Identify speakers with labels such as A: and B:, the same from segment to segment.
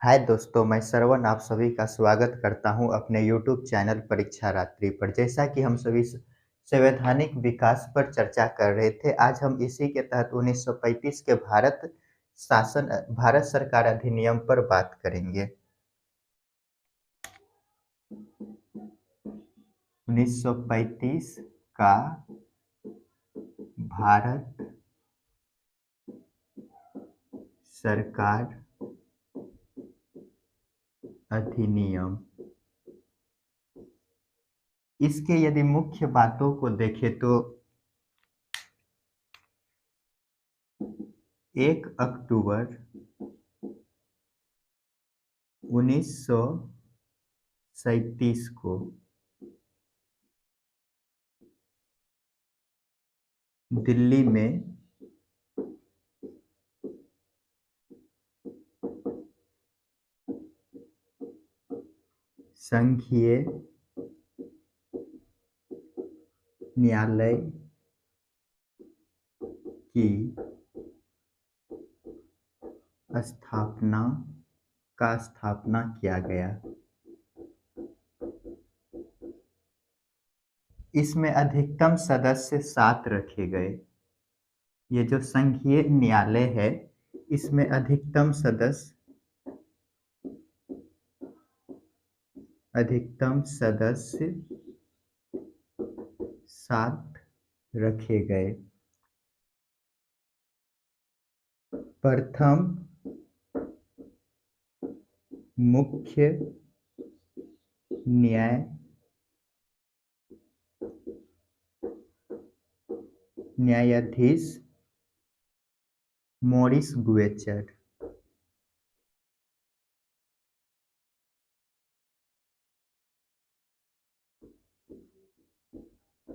A: हाय दोस्तों, मैं श्रवण आप सभी का स्वागत करता हूं अपने यूट्यूब चैनल परीक्षा रात्रि पर। जैसा कि हम सभी संवैधानिक विकास पर चर्चा कर रहे थे, आज हम इसी के तहत 1935 के भारत सरकार अधिनियम पर बात करेंगे। 1935 का भारत सरकार अधिनियम। इसके यदि मुख्य बातों को देखें तो 1 अक्टूबर 1937 को दिल्ली में संघीय न्यायालय की स्थापना किया गया। इसमें अधिकतम सदस्य 7 रखे गए। ये जो संघीय न्यायालय है, इसमें अधिकतम सदस्य 7 रखे गए। प्रथम मुख्य न्यायाधीश मॉरिस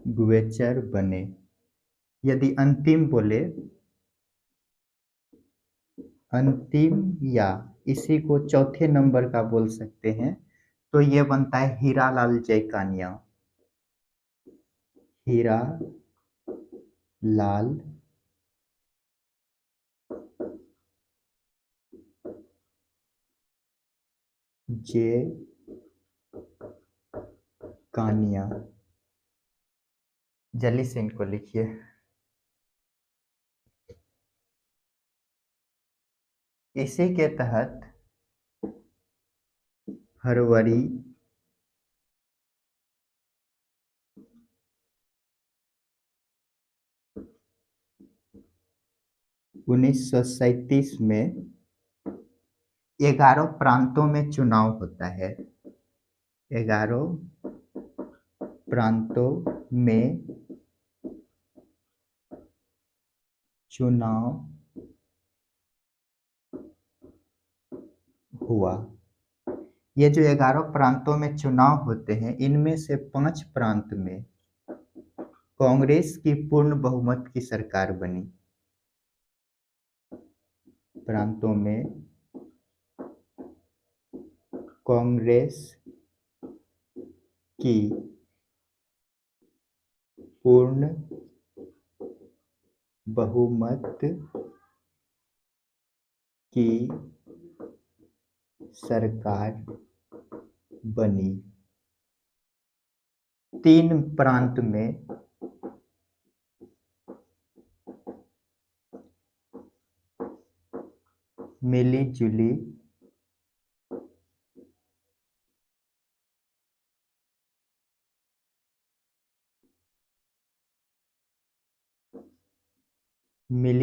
A: गुवेचर बने। यदि अंतिम या इसी को चौथे नंबर का बोल सकते हैं, तो ये बनता है हीरालाल जयकानिया। हीरा लाल जे कानिया। जल्दी से इनको लिखिए। इसी के तहत फरवरी 1937 में 11 प्रांतों में चुनाव होता है। 11 प्रांतों में चुनाव हुआ। ये जो 11 प्रांतों में चुनाव होते हैं, इनमें से 5 प्रांत में कांग्रेस की पूर्ण बहुमत की सरकार बनी। प्रांतों में कांग्रेस की पूर्ण बहुमत की सरकार बनी। 3 प्रांत में मिली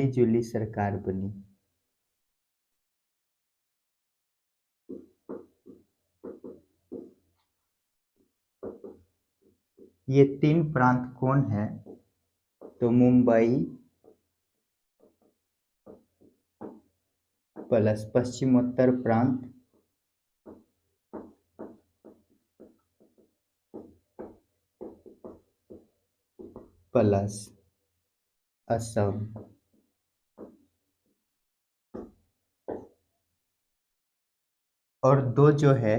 A: जुली सरकार बनी। ये 3 प्रांत कौन है? तो मुंबई प्लस पश्चिमोत्तर प्रांत प्लस असम। और 2 जो है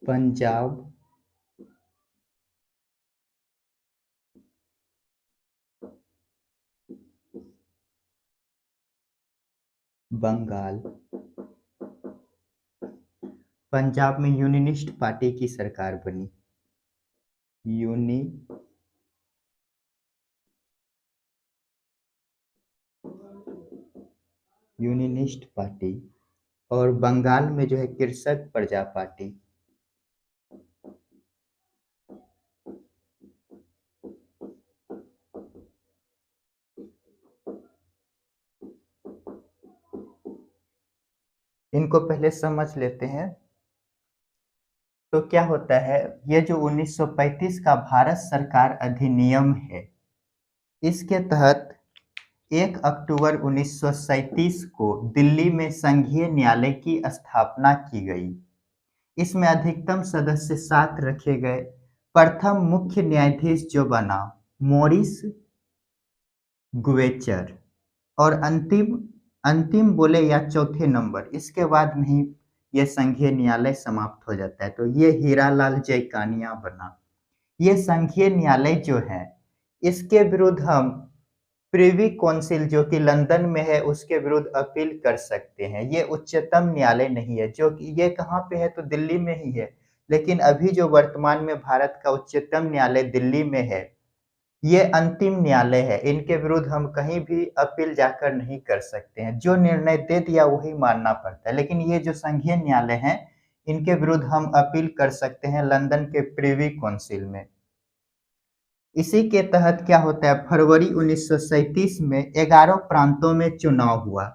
A: पंजाब बंगाल। पंजाब में यूनिनिस्ट पार्टी की सरकार बनी। यूनि यूनिनिस्ट पार्टी। और बंगाल में जो है कृषक प्रजा पार्टी। इनको पहले समझ लेते हैं। तो क्या होता है, ये जो 1935 का भारत सरकार अधिनियम है, इसके तहत 1 अक्टूबर 1937 को दिल्ली में संघीय न्यायालय की स्थापना की गई। इसमें अधिकतम सदस्य 7 रखे गए। प्रथम मुख्य न्यायाधीश जो बना मॉरिस गुवेचर। और अंतिम अंतिम बोले या चौथे नंबर, इसके बाद नहीं ये संघीय न्यायालय समाप्त हो जाता है, तो ये हीरालाल जयकानिया बना। ये संघीय न्यायालय जो है, इसके विरुद्ध हम प्रिवी काउंसिल जो कि लंदन में है उसके विरुद्ध अपील कर सकते हैं। ये उच्चतम न्यायालय नहीं है, जो कि ये कहाँ पे है, तो दिल्ली में ही है। लेकिन अभी जो वर्तमान में भारत का उच्चतम न्यायालय दिल्ली में है, ये अंतिम न्यायालय है। इनके विरुद्ध हम कहीं भी अपील जाकर नहीं कर सकते हैं। जो निर्णय दे दिया वही मानना पड़ता है। लेकिन ये जो संघीय न्यायालय है, इनके विरुद्ध हम अपील कर सकते हैं लंदन के प्रिवी काउंसिल में। इसी के तहत क्या होता है, फरवरी 1937 में 11 प्रांतों में चुनाव हुआ,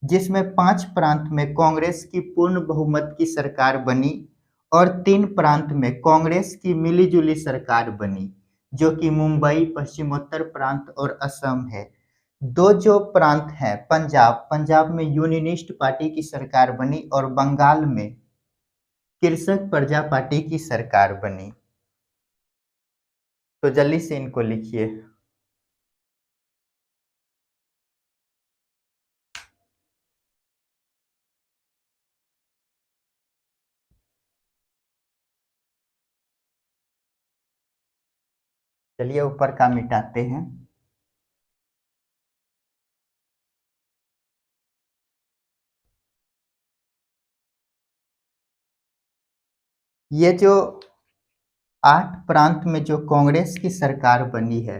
A: जिसमें 5 प्रांत में कांग्रेस की पूर्ण बहुमत की सरकार बनी और 3 प्रांत में कांग्रेस की मिलीजुली सरकार बनी, जो कि मुंबई, पश्चिमोत्तर प्रांत और असम है। दो जो प्रांत हैं, पंजाब में यूनिनिस्ट पार्टी की सरकार बनी और बंगाल में कृषक प्रजा पार्टी की सरकार बनी। तो जल्दी से इनको लिखिए। चलिए ऊपर का मिटाते हैं। ये जो 8 प्रांत में जो कांग्रेस की सरकार बनी है,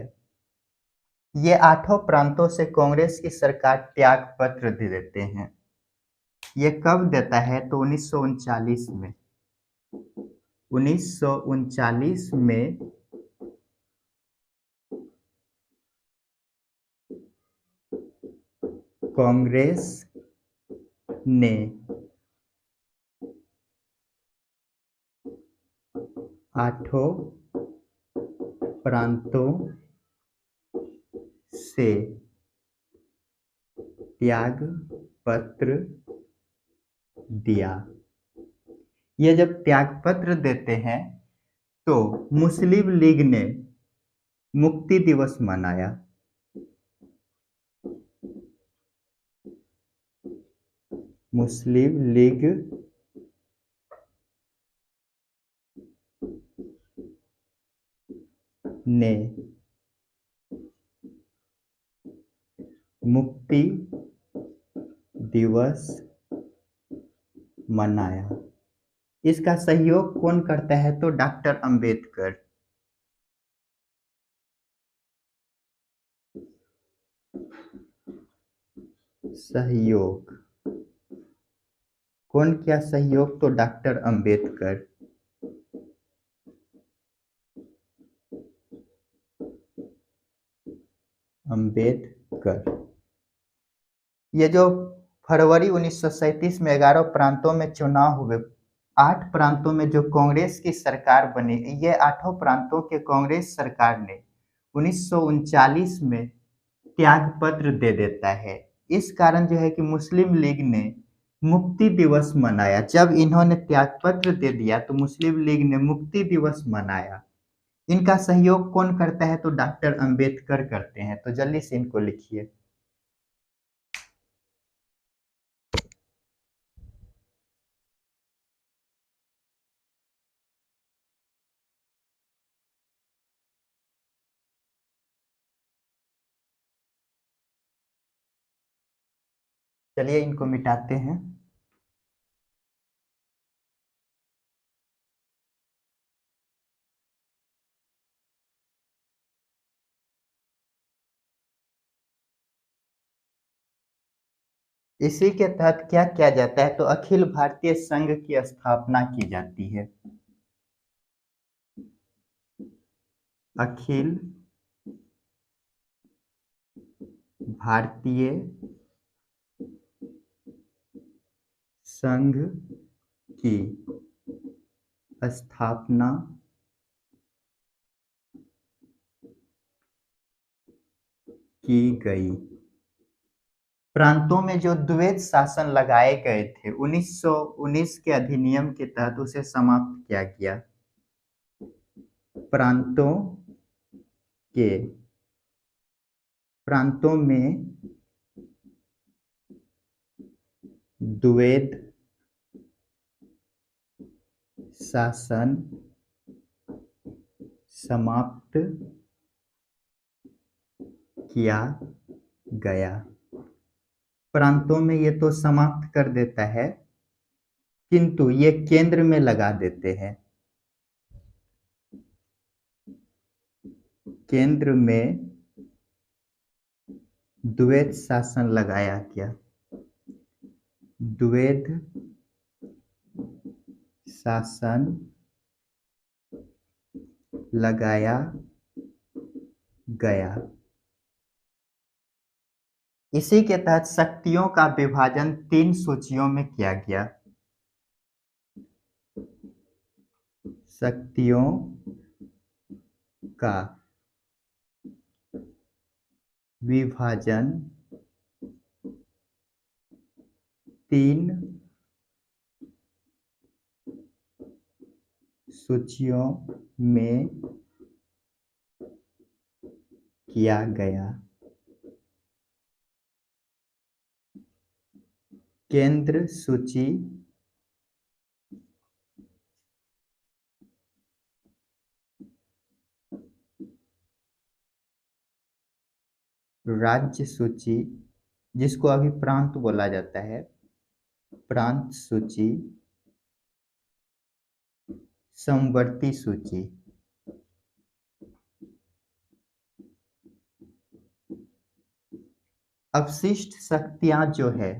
A: ये 8 प्रांतों से कांग्रेस की सरकार त्याग पत्र दे देते हैं। ये कब देता है, तो 1939 में। 1939 में कांग्रेस ने 8 प्रांतों से त्याग पत्र दिया। ये जब त्याग पत्र देते हैं, तो मुस्लिम लीग ने मुक्ति दिवस मनाया। मुस्लिम लीग ने मुक्ति दिवस मनाया। इसका सहयोग कौन करता है, तो डॉक्टर अंबेडकर। सहयोग कौन किया सहयोग, तो डॉक्टर अंबेडकर। अंबेडकर। ये जो फरवरी 1937 में 11 प्रांतों में चुनाव हुए, 8 प्रांतों में जो कांग्रेस की सरकार बनी, ये 8 प्रांतों के कांग्रेस सरकार ने 1939 में त्याग पत्र दे देता है। इस कारण जो है कि मुस्लिम लीग ने मुक्ति दिवस मनाया। जब इन्होंने त्याग पत्र दे दिया तो मुस्लिम लीग ने मुक्ति दिवस मनाया। इनका सहयोग कौन करता है, तो डॉक्टर अंबेडकर करते हैं। तो जल्दी से इनको लिखिए। चलिए इनको मिटाते हैं। इसी के तहत क्या किया जाता है, तो अखिल भारतीय संघ की स्थापना की जाती है। अखिल भारतीय संघ की स्थापना की गई। प्रांतों में जो द्वैत शासन लगाए गए थे 1919 के अधिनियम के तहत उसे समाप्त किया गया। प्रांतों के प्रांतों में द्वैत शासन समाप्त किया गया। प्रांतों में ये तो समाप्त कर देता है, किंतु ये केंद्र में लगा देते हैं। केंद्र में द्वैत शासन लगाया गया। द्वैत शासन लगाया गया। इसी के तहत शक्तियों का विभाजन 3 सूचियों में किया गया। शक्तियों का विभाजन 3 सूचियों में किया गया। केंद्र सूची, राज्य सूची जिसको अभी प्रांत बोला जाता है, प्रांत सूची, समवर्ती सूची। अवशिष्ट शक्तियां जो है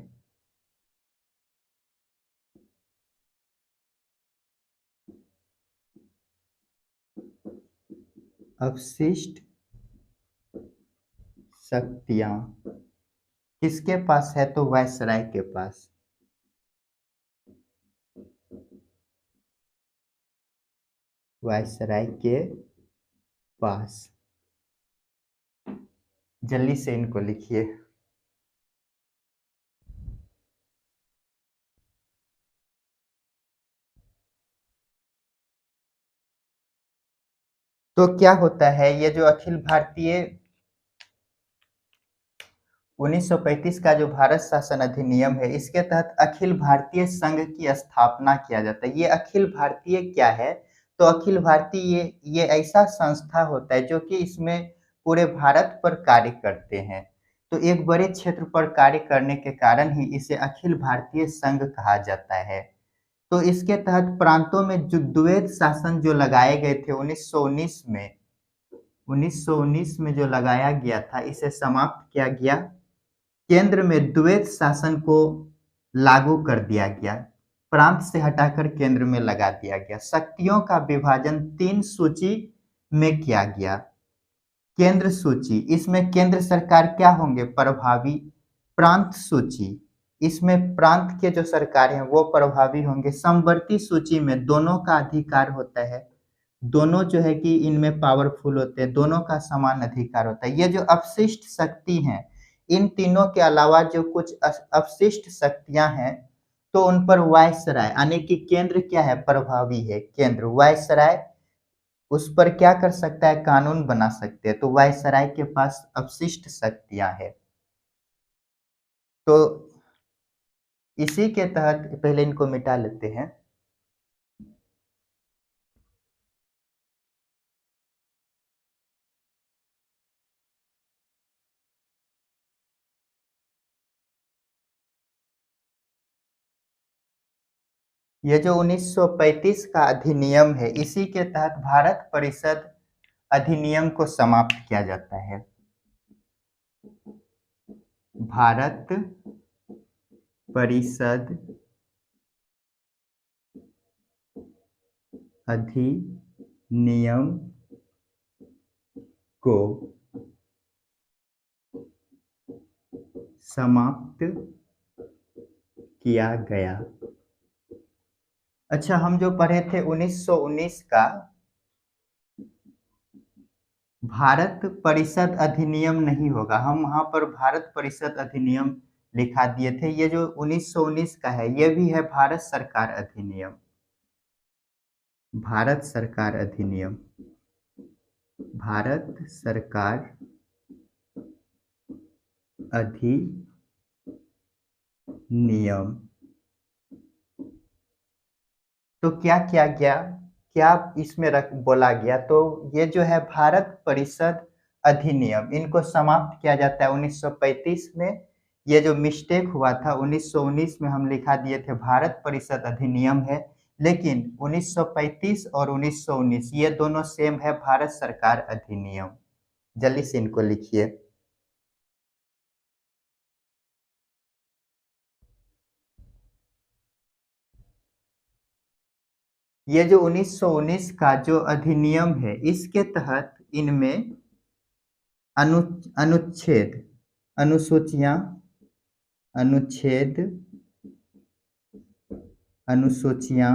A: अवशिष्ट शक्तियां किसके पास है, तो वायसराय के पास। वायसराय के पास। जल्दी से इनको लिखिए। तो क्या होता है, ये जो अखिल भारतीय 1935 का जो भारत शासन अधिनियम है, इसके तहत अखिल भारतीय संघ की स्थापना किया जाता है। ये अखिल भारतीय क्या है, तो अखिल भारतीय ये ऐसा संस्था होता है जो कि इसमें पूरे भारत पर कार्य करते हैं। तो एक बड़े क्षेत्र पर कार्य करने के कारण ही इसे अखिल भारतीय संघ कहा जाता है। तो इसके तहत प्रांतों में जो द्वैत शासन जो लगाए गए थे 1919 में जो लगाया गया था, इसे समाप्त किया गया। केंद्र में द्वैत शासन को लागू कर दिया गया। प्रांत से हटाकर केंद्र में लगा दिया गया। शक्तियों का विभाजन 3 सूची में किया गया। केंद्र सूची, इसमें केंद्र सरकार क्या होंगे, प्रभावी। प्रांत सूची, इसमें प्रांत के जो सरकार हैं वो प्रभावी होंगे। समवर्ती सूची में दोनों का अधिकार होता है। दोनों जो है कि इनमें पावरफुल होते हैं, दोनों का समान अधिकार होता है। ये जो अपशिष्ट शक्ति हैं, इन तीनों के अलावा जो कुछ अपशिष्ट शक्तियां हैं, तो उन पर वायसराय यानी कि केंद्र क्या है, प्रभावी है। केंद्र वायसराय उस पर क्या कर सकता है, कानून बना सकते हैं। तो वायसराय के पास अपशिष्ट शक्तियां हैं। तो इसी के तहत पहले इनको मिटा लेते हैं। ये जो 1935 का अधिनियम है, इसी के तहत भारत परिषद अधिनियम को समाप्त किया जाता है। भारत परिषद अधिनियम को समाप्त किया गया। अच्छा, हम जो पढ़े थे 1919 का भारत परिषद अधिनियम नहीं होगा, हम वहां पर भारत परिषद अधिनियम लिखा दिए थे। ये जो 1919 का है, ये भी है भारत सरकार अधिनियम। भारत सरकार अधिनियम, भारत सरकार अधिनियम। तो क्या किया गया, क्या इसमें रख बोला गया, तो ये जो है भारत परिषद अधिनियम, इनको समाप्त किया जाता है 1935 में। ये जो मिस्टेक हुआ था 1919 में हम लिखा दिए थे भारत परिषद अधिनियम है, लेकिन 1935 और 1919 ये दोनों सेम है, भारत सरकार अधिनियम। जल्दी से इनको लिखिए। ये जो 1919 का जो अधिनियम है, इसके तहत इनमें अनुच्छेद, अनुसूचियां, अनुच्छेद, अनुसूचियां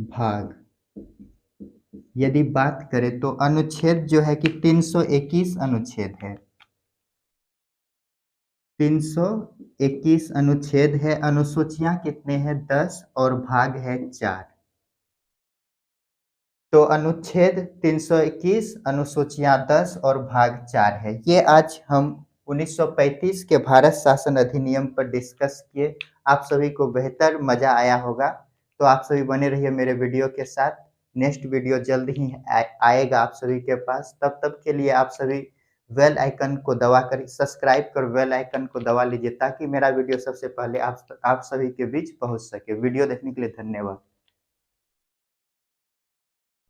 A: भाग, यदि बात करें तो अनुच्छेद जो है कि 321 अनुच्छेद है, 321 अनुच्छेद है। अनुसूचियां कितने हैं? 10 और भाग है 4। तो अनुच्छेद 321, अनुसूचियां 10 और भाग 4 है। ये आज हम 1935 के भारत शासन अधिनियम पर डिस्कस किए। आप सभी को बेहतर मजा आया होगा। तो आप सभी बने रहिए मेरे वीडियो के साथ। नेक्स्ट वीडियो जल्द ही आएगा आप सभी के पास। तब तक के लिए आप सभी बेल आइकन को दबा कर सब्सक्राइब कर बेल आइकन को दबा लीजिए, ताकि मेरा वीडियो सबसे पहले आप सभी के बीच पहुंच सके। वीडियो देखने के लिए धन्यवाद।